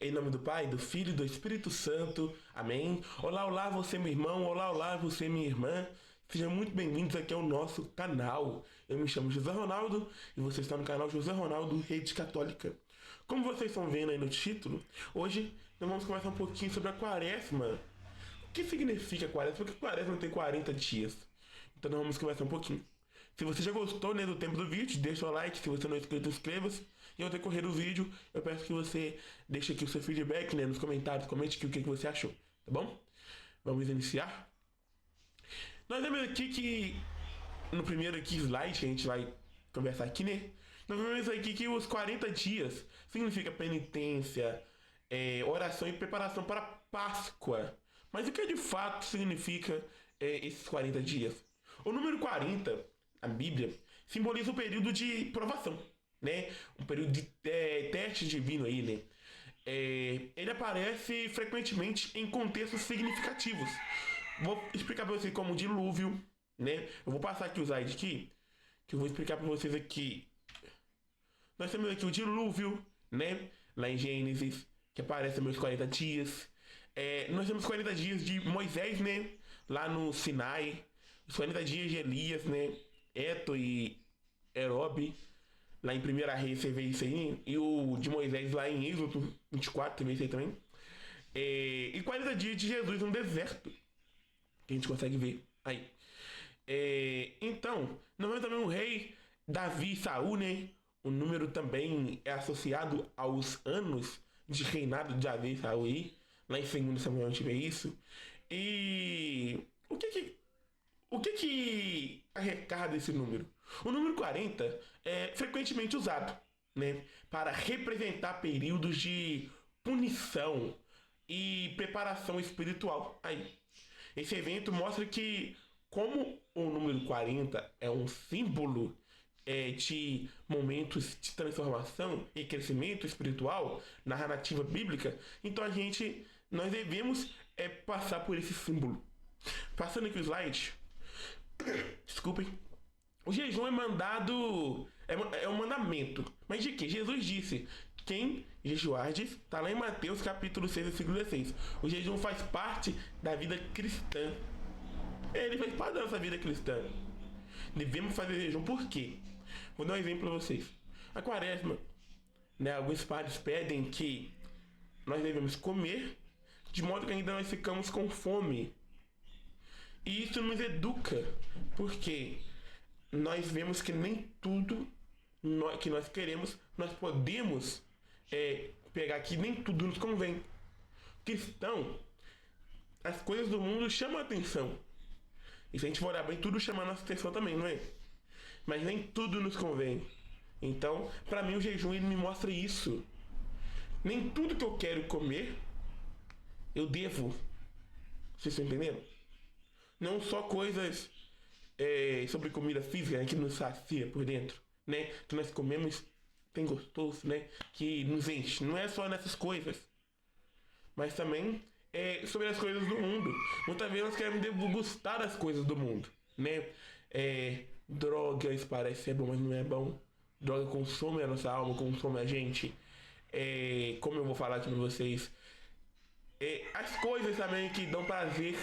Em nome do Pai, do Filho e do Espírito Santo. Amém. Olá, olá, você meu irmão. Olá, olá, você minha irmã. Sejam muito bem-vindos aqui ao nosso canal. Eu me chamo José Ronaldo e você está no canal José Ronaldo Rede Católica. Como vocês estão vendo aí no título, hoje nós vamos conversar um pouquinho sobre a Quaresma. O que significa Quaresma? Porque Quaresma tem 40 dias. Então nós vamos conversar um pouquinho. Se você já gostou, né, do tempo do vídeo, deixa o like. Se você não é inscrito, inscreva-se. E ao decorrer do vídeo, eu peço que você deixe aqui o seu feedback, né, nos comentários. Comente aqui o que você achou, tá bom? Vamos iniciar. Nós vemos aqui que, no primeiro aqui slide que a gente vai conversar aqui, né, nós vemos aqui que os 40 dias significa penitência, oração e preparação para a Páscoa. Mas o que de fato significa esses 40 dias? O número 40, a Bíblia, simboliza o período de provação, né? Um período de teste divino aí, né? Ele aparece frequentemente em contextos significativos. Vou explicar para vocês como o dilúvio, né? Eu vou passar aqui o slide aqui, que eu vou explicar para vocês aqui. Nós temos aqui o dilúvio, né? Lá em Gênesis, que aparece nos 40 dias. Nós temos 40 dias de Moisés, né? Lá no Sinai. Os 40 dias de Elias, né? Eto e Herobe. Lá em 1 Reis você vê isso aí. E o de Moisés lá em Êxodo 24, você vê isso aí também. E 40 dias de Jesus no deserto, que a gente consegue ver aí. Então, nós vemos também o rei Davi e Saul, né? O número também é associado aos anos de reinado de Davi e Saul aí. Lá em 2 Samuel a gente vê isso. E o que arrecada esse número? O número 40 é frequentemente usado, né, para representar períodos de punição e preparação espiritual. Aí, esse evento mostra que, como o número 40 é um símbolo de momentos de transformação e crescimento espiritual na narrativa bíblica, então nós devemos passar por esse símbolo. Passando aqui o slide. Desculpem. O jejum é mandado. É um mandamento. Mas de que? Jesus disse: quem jejuardes, está lá em Mateus capítulo 6, versículo 16. O jejum faz parte da vida cristã. Ele faz parte da nossa vida cristã. Devemos fazer jejum por quê? Vou dar um exemplo para vocês. A Quaresma, né, alguns padres pedem que nós devemos comer de modo que ainda nós ficamos com fome. E isso nos educa, porque nós vemos que nem tudo que nós queremos, nós podemos pegar aqui, nem tudo nos convém. Cristão, as coisas do mundo chamam a atenção. E se a gente for olhar bem, tudo chama a nossa atenção também, não é? Mas nem tudo nos convém. Então, para mim o jejum ele me mostra isso. Nem tudo que eu quero comer, eu devo. Vocês estão entendendo? Não só coisas sobre comida física, né, que nos sacia por dentro, né? Que nós comemos, tem gostoso, né? Que nos enche. Não é só nessas coisas. Mas também sobre as coisas do mundo. Muitas vezes nós queremos degustar das coisas do mundo, né? Drogas parece ser bom, mas não é bom. Droga consome a nossa alma, consome a gente. Como eu vou falar aqui pra vocês, as coisas também que dão prazer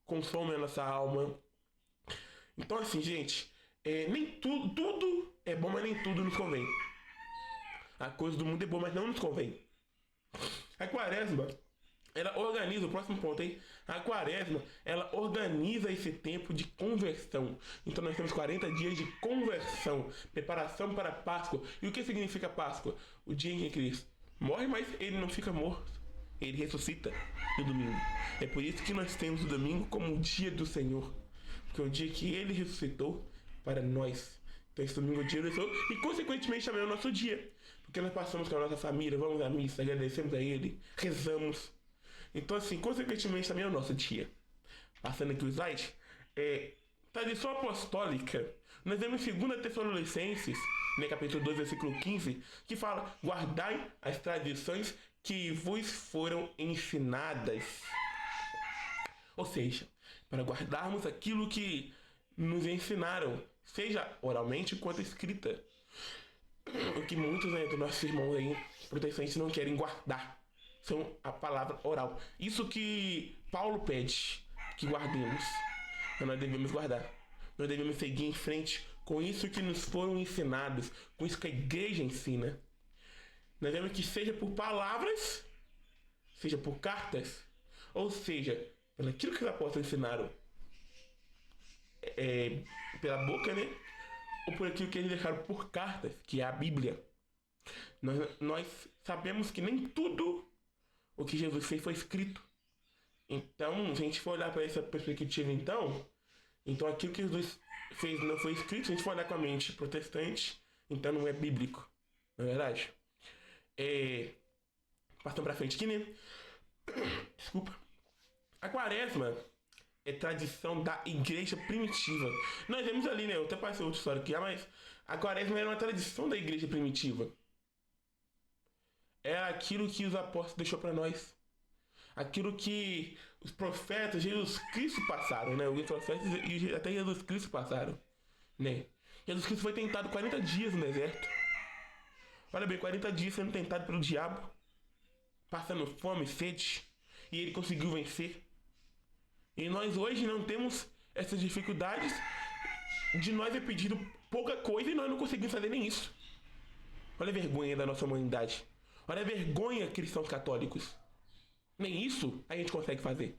consomem a nossa alma. Então assim, gente, nem tudo é bom, mas nem tudo nos convém. A coisa do mundo é boa, mas não nos convém. A Quaresma, ela organiza, o próximo ponto, hein? A Quaresma, ela organiza esse tempo de conversão. Então nós temos 40 dias de conversão, preparação para a Páscoa. E o que significa Páscoa? O dia em que Cristo morre, mas ele não fica morto. Ele ressuscita no domingo. É por isso que nós temos o domingo como o dia do Senhor. Porque é o dia que ele ressuscitou para nós. Então esse domingo é o dia do Senhor. E consequentemente também é o nosso dia. Porque nós passamos com a nossa família, vamos à missa, agradecemos a ele, rezamos. Então assim, consequentemente também é o nosso dia. Passando aqui o slide. Tradição apostólica. Nós vemos em 2 Tessalonicenses, né, capítulo 2, versículo 15, que fala: guardai as tradições que vos foram ensinadas. Ou seja, para guardarmos aquilo que nos ensinaram, seja oralmente quanto escrita. O que muitos, né, dos nossos irmãos aí, protestantes, não querem guardar. são a palavra oral. Isso que Paulo pede que guardemos. Então nós devemos guardar. Nós devemos seguir em frente com isso que nos foram ensinados, com isso que a igreja ensina. Nós devemos que seja por palavras, seja por cartas, ou seja, pelo aquilo que os apóstolos ensinaram pela boca, né? Ou por aquilo que eles deixaram por cartas, que é a Bíblia. Nós sabemos que nem tudo o que Jesus fez foi escrito. Então, se a gente for olhar para essa perspectiva, então aquilo que Jesus fez não foi escrito. Se a gente for olhar com a mente protestante, então não é bíblico. Não é verdade? Passando pra frente aqui, né? Desculpa. A quaresma é tradição da igreja primitiva. Nós vemos ali, né? Eu até passei outra história aqui, mas a quaresma era uma tradição da igreja primitiva. Era aquilo que os apóstolos deixou para nós. Aquilo que os profetas, Jesus Cristo passaram, né? Os profetas e até Jesus Cristo passaram, né? Jesus Cristo foi tentado 40 dias no deserto. Olha bem, 40 dias sendo tentado pelo diabo, passando fome, sede, e ele conseguiu vencer. E nós hoje não temos essas dificuldades de nós ter pedido pouca coisa e nós não conseguimos fazer nem isso. Olha a vergonha da nossa humanidade. Olha a vergonha, cristãos católicos. Nem isso a gente consegue fazer.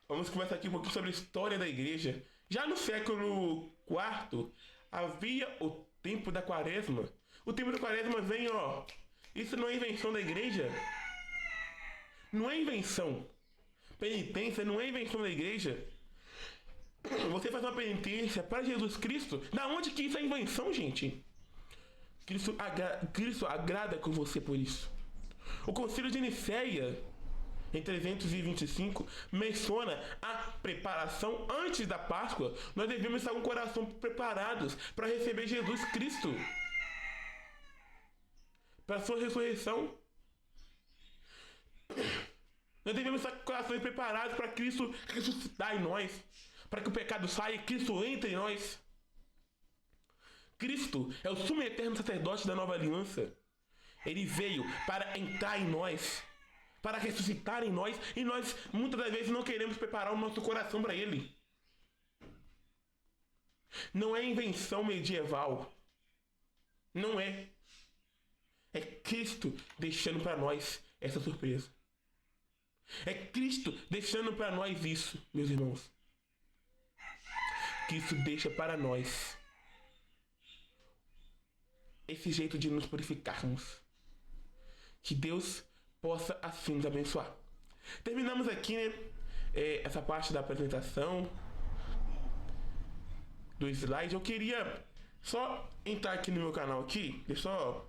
Vamos conversar aqui um pouquinho sobre a história da igreja. Já no século IV, havia o tempo da quaresma. O tempo da quaresma vem, isso não é invenção da igreja. Não é invenção. Penitência não é invenção da igreja. Você faz uma penitência para Jesus Cristo. Da onde que isso é invenção, gente? Cristo agrada com você por isso. O Concílio de Nicéia, em 325, menciona a preparação antes da Páscoa. Nós devemos estar com o coração preparados para receber Jesus Cristo, para a sua ressurreição. Nós devemos estar com corações preparados para Cristo ressuscitar em nós, para que o pecado saia e Cristo entre em nós. Cristo é o sumo e eterno sacerdote da nova aliança. Ele veio para entrar em nós, para ressuscitar em nós, e nós muitas das vezes não queremos preparar o nosso coração para Ele. Não é invenção medieval. Não é. É Cristo deixando para nós essa surpresa. É Cristo deixando para nós isso, meus irmãos. Cristo deixa para nós esse jeito de nos purificarmos. Que Deus possa assim nos abençoar. Terminamos aqui, né, essa parte da apresentação do slide. Eu queria só entrar aqui no meu canal aqui. Deixa eu só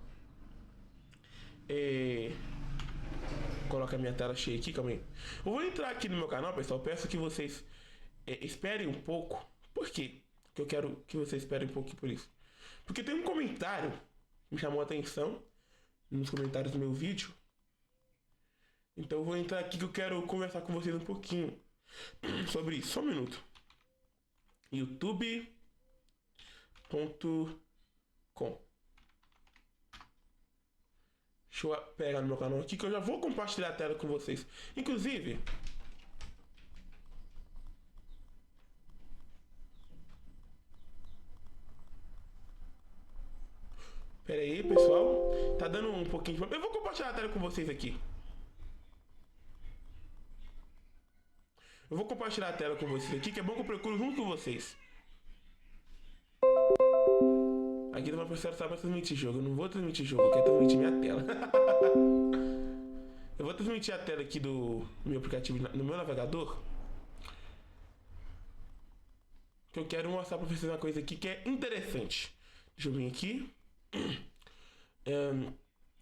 colocar minha tela cheia aqui, calma aí. Eu vou entrar aqui no meu canal, pessoal. Peço que vocês esperem um pouco. Por quê? Porque eu quero que vocês esperem um pouquinho por isso. Porque tem um comentário que me chamou a atenção nos comentários do meu vídeo. Então eu vou entrar aqui que eu quero conversar com vocês um pouquinho sobre isso. Só um minuto. youtube.com. Deixa eu pegar no meu canal aqui que eu já vou compartilhar a tela com vocês. Inclusive, pera aí, pessoal. Tá dando um pouquinho de... Eu vou compartilhar a tela com vocês aqui. Eu vou compartilhar a tela com vocês aqui, que é bom que eu procuro junto com vocês. Aqui não vai precisar para transmitir jogo. Eu não vou transmitir jogo, eu quero transmitir minha tela. Eu vou transmitir a tela aqui do meu aplicativo no meu navegador. Que eu quero mostrar para vocês uma coisa aqui que é interessante. Deixa eu vir aqui.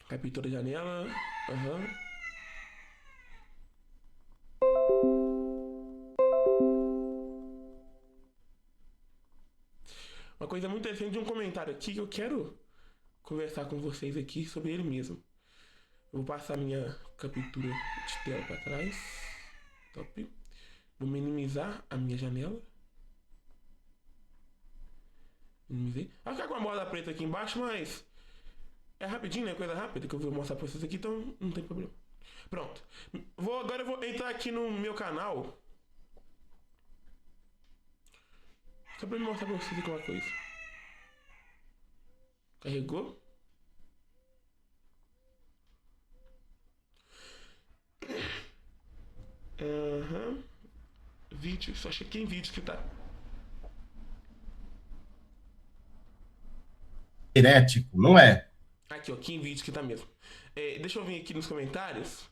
Captura janela. Uma coisa muito interessante de um comentário aqui que eu quero conversar com vocês aqui sobre ele mesmo. Eu vou passar minha captura de tela para trás. Top. Vou minimizar a minha janela. Minimizei. Vai ficar com a borda preta aqui embaixo, mas É rapidinho, né? Coisa rápida que eu vou mostrar pra vocês aqui, então não tem problema. Pronto. Agora eu vou entrar aqui no meu canal. Só pra me mostrar pra vocês aqui uma coisa. Carregou? Aham. Vídeo, só chequei em vídeos que tá. Herético, não é? Aqui, ó, aqui em vídeos que tá mesmo. Deixa eu vir aqui nos comentários.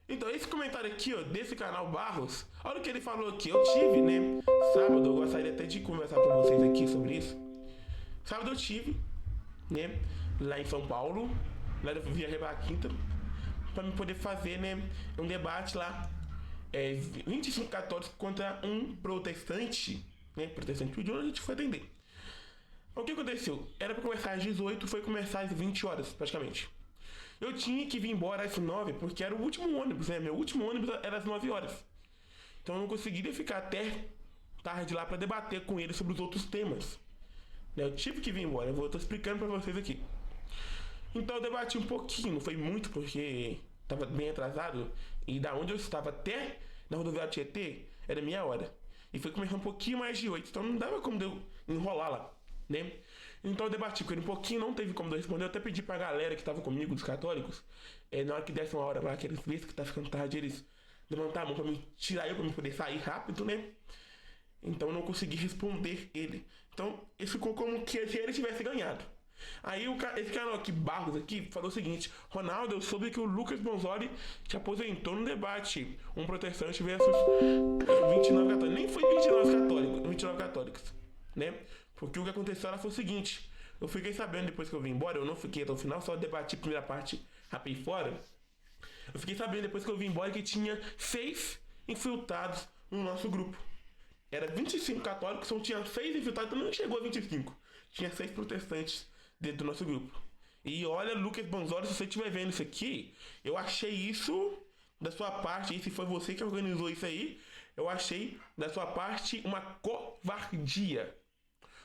Então, esse comentário aqui, ó, desse canal Barros, olha o que ele falou aqui. Eu tive, né? Sábado, eu gostaria até de conversar com vocês aqui sobre isso. Sábado eu tive, né? Lá em São Paulo, lá eu viajei pra Quinta, pra me poder fazer, né? Um debate lá. 25 católicos contra um protestante, né? Protestante pediu, a gente foi atender. O que aconteceu? Era pra começar às 18, foi começar às 20 horas, praticamente. Eu tinha que vir embora às 9, porque era o último ônibus, né? Meu último ônibus era às 9 horas. Então eu não conseguiria ficar até tarde lá pra debater com ele sobre os outros temas. Eu tive que vir embora, eu tô explicando pra vocês aqui. Então eu debati um pouquinho, não foi muito porque tava bem atrasado. E da onde eu estava até na rodoviária Tietê era meia hora. E foi começar um pouquinho mais de 8, então não dava como eu enrolar lá, né? Então eu debati com ele um pouquinho, não teve como eu responder. Eu até pedi pra galera que tava comigo, dos católicos, na hora que desse uma hora lá, que eles vissem que tá ficando tarde, eles levantar a mão pra me tirar eu, pra me poder sair rápido, né? Então eu não consegui responder ele. Então ele ficou como que se ele tivesse ganhado. Aí esse canal aqui, Barros aqui, falou o seguinte: Ronaldo, eu soube que o Lucas Bonzoli se aposentou no debate um protestante versus 29 católicos. Nem foi 29 católicos, né? Porque o que aconteceu lá foi o seguinte: eu fiquei sabendo depois que eu vim embora, eu não fiquei até o final, só debati a primeira parte, rapei fora. Eu fiquei sabendo depois que eu vim embora que tinha 6 infiltrados no nosso grupo. Era 25 católicos, então tinha 6 infiltrados, então não chegou a 25. Tinha 6 protestantes dentro do nosso grupo. E olha, Lucas Bonzoli, se você estiver vendo isso aqui, eu achei isso da sua parte, e se foi você que organizou isso aí, eu achei da sua parte uma covardia.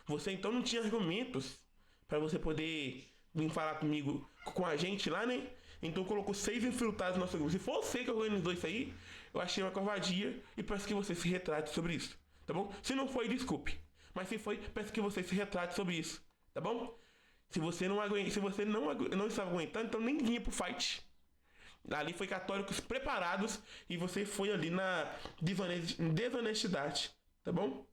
Você então não tinha argumentos para você poder vir falar comigo, com a gente lá, né? Então colocou 6 infiltrados no nosso grupo. Se for você que organizou isso aí, eu achei uma covardia e peço que você se retrate sobre isso, tá bom? Se não foi, desculpe. Mas se foi, peço que você se retrate sobre isso, tá bom? Se você não estava aguentando, então nem vinha pro fight. Ali foi católicos preparados e você foi ali na desonestidade, tá bom?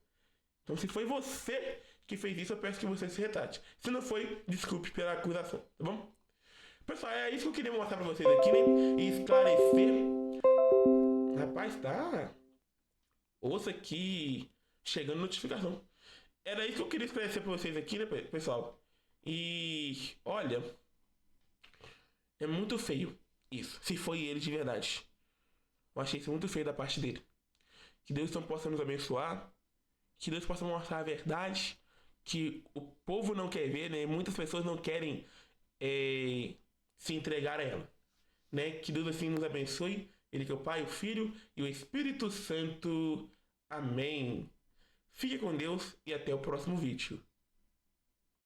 Então se foi você que fez isso, eu peço que você se retrate. Se não foi, desculpe pela acusação, tá bom? Pessoal, é isso que eu queria mostrar pra vocês aqui, né? E esclarecer. Rapaz, tá. Ouça aqui, chegando notificação. Era isso que eu queria esclarecer pra vocês aqui, né, pessoal? E olha, é muito feio isso, se foi ele de verdade. Eu achei isso muito feio da parte dele. Que Deus então possa nos abençoar, que Deus possa mostrar a verdade, que o povo não quer ver, né? Muitas pessoas não querem se entregar a ela, né? Que Deus assim nos abençoe, Ele que é o Pai, o Filho e o Espírito Santo. Amém. Fique com Deus e até o próximo vídeo.